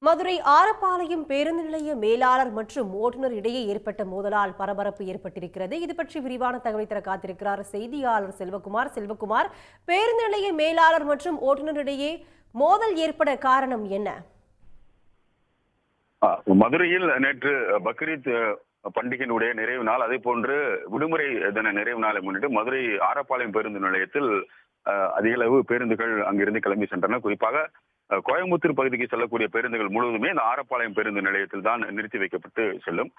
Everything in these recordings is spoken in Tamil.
மதுரை ஆரப்பாளையம் பேருந்து நிலைய மேலாளர் மற்றும் ஓட்டுநர் இடையே ஏற்பட்ட மோதலால் பரபரப்பு ஏற்பட்டிருக்கிறது. இது பற்றி விரிவான தகவலை தர காத்திருக்கிறார் செய்தியாளர் செல்வகுமார். பேருந்து நிலைய மேலாளர் மற்றும் ஓட்டுநர் இடையே மோதல் ஏற்பட காரணம் என்ன? மதுரையில் நேற்று பக்ரீத் பண்டிகையினுடைய நிறைவு நாள், அதே போன்று விடுமுறை தின நிறைவு நாளை முன்னிட்டு மதுரை ஆரப்பாளையம் பேருந்து நிலையத்தில் அதிக அளவு பேருந்துகள் அங்கிருந்து கிளம்பி சென்றன. குறிப்பாக கோயம்புத்தூர் பகுதிக்கு செல்லக்கூடிய பேருந்துகள் முழுவதுமே இந்த ஆரப்பாளையம் பேருந்து நிலையத்தில் தான் நிறுத்தி வைக்கப்பட்டு செல்லும்.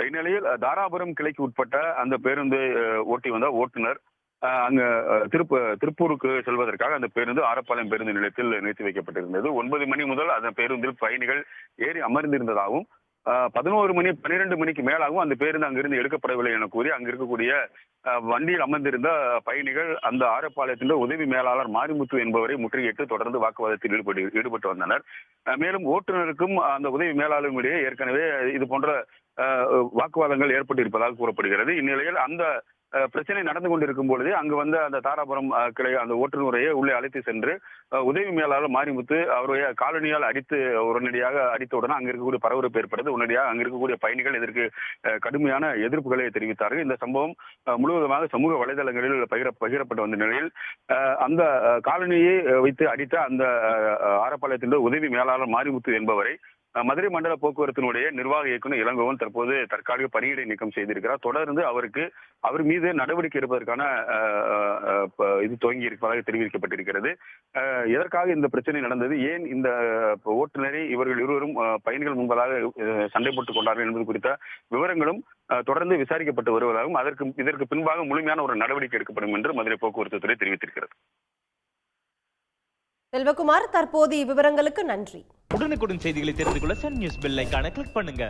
இந்நிலையில் தாராபுரம் கிளைக்கு உட்பட்ட அந்த பேருந்து ஓட்டி வந்த ஓட்டுநர் அங்க திருப்பூருக்கு செல்வதற்காக அந்த பேருந்து ஆரப்பாளையம் பேருந்து நிலையத்தில் நிறுத்தி வைக்கப்பட்டிருந்தது. 9 மணி முதல் அந்த பேருந்தில் பயணிகள் ஏறி அமர்ந்திருந்ததாகவும் 11 மணி 12 மணிக்கு மேலாகவும் அந்த பேருந்து அங்கிருந்து எடுக்கப்படவில்லை என கூறி அங்க இருக்கக்கூடிய வண்டியில் அமர்ந்திருந்த பயணிகள் அந்த ஆரப்பாளையத்தின் உதவி மேலாளர் மாரிமுத்து என்பவரை முற்றுகையிட்டு தொடர்ந்து வாக்குவாதத்தில் ஈடுபட்டு வந்தனர். மேலும் ஓட்டுநருக்கும் அந்த உதவி மேலாளரும் இடையே ஏற்கனவே இது போன்ற வாக்குவாதங்கள் ஏற்பட்டிருப்பதாக கூறப்படுகிறது. இந்நிலையில் அந்த பிரச்சனை நடந்து கொண்டிருக்கும் பொழுதே அங்கு வந்த அந்த தாராபுரம் கிளை அந்த ஓட்டுநரையே உள்ளே அழைத்து சென்று உதவி மேலாளர் மாரிமுத்து அவருடைய காலனியால் அடித்து உடனடியாக அடித்தவுடன் அங்க இருக்கக்கூடிய பரபரப்பு ஏற்பட்டது. உடனடியாக அங்க இருக்கக்கூடிய பயணிகள் இதற்கு கடுமையான எதிர்ப்புகளை தெரிவித்தார்கள். இந்த சம்பவம் முழுவதுமாக சமூக வலைதளங்களில் பகிரப்பட்டு வந்த நிலையில் அந்த காலனியை வைத்து அடித்த அந்த ஆரப்பாளையத்தின் உதவி மேலாளர் மாரிமுத்து என்பவரை மதுரை மண்டல போக்குவரத்தினுடைய நிர்வாக இயக்குநர் இளங்கோவன் தற்போது தற்காலிக பணியிடை நீக்கம் செய்திருக்கிறார். தொடர்ந்து அவர் மீது நடவடிக்கை எடுப்பதற்கான இது துவங்கி இருப்பதாக தெரிவிக்கப்பட்டிருக்கிறது. எதற்காக இந்த பிரச்சனை நடந்தது, ஏன் இந்த ஓட்டுநரை இவர்கள் இருவரும் பயணிகள் முன்பதாக சண்டை போட்டுக் கொண்டார்கள் என்பது குறித்த விவரங்களும் தொடர்ந்து விசாரிக்கப்பட்டு வருவதாகவும் இதற்கு பின்பாக முழுமையான ஒரு நடவடிக்கை எடுக்கப்படும் என்று மதுரை போக்குவரத்து துறை தெரிவித்திருக்கிறது. செல்வகுமார், தற்போதைய விவரங்களுக்கு நன்றி. உடனுக்குடன் செய்திகளை தெரிந்து கொள்ள சன் நியூஸ் பெல் ஐகானை கிளிக் பண்ணுங்க.